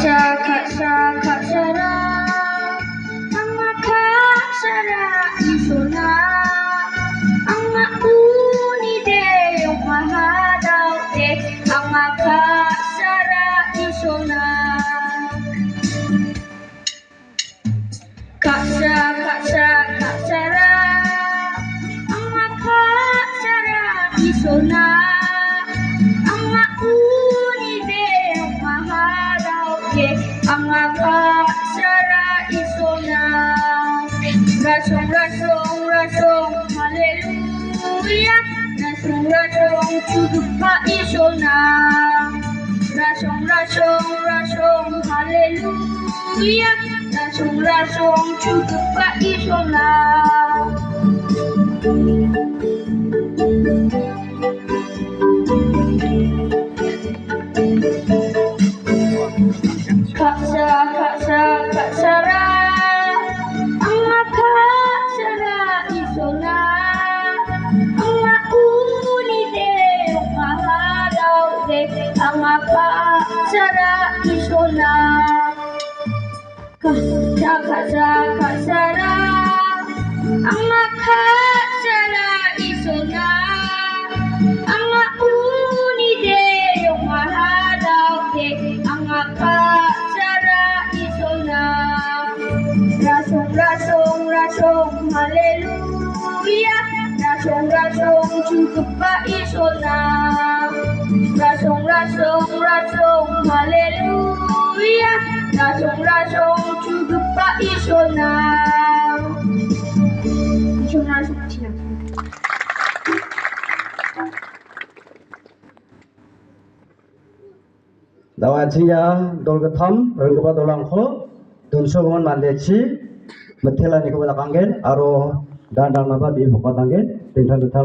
kasara Anga kasara isona Anga unide yung mahadaw te Anga kasara isona kasara Anga kasara isona Anga unide yung mahadaw te Anga kasara isona Rasong hallelujah Rasong cukup pa isona Rasong hallelujah Rasong cukup pa isona kasara Anga kasara isona Anga unide yung mahalaw de Anga kasara isona kasara Anga kasara isona Anga unide yung mahalaw de Anga kasara isona Rasong hallelujah Rasong cukup pa isona Rasong hallelujah Rasong cukup pa isona Isona sukcina Dawatiya dolgatham rangba dolangkho dunsogon mandechi methelani ko bakanggen aro dandang naba bi bokatanggen tengthang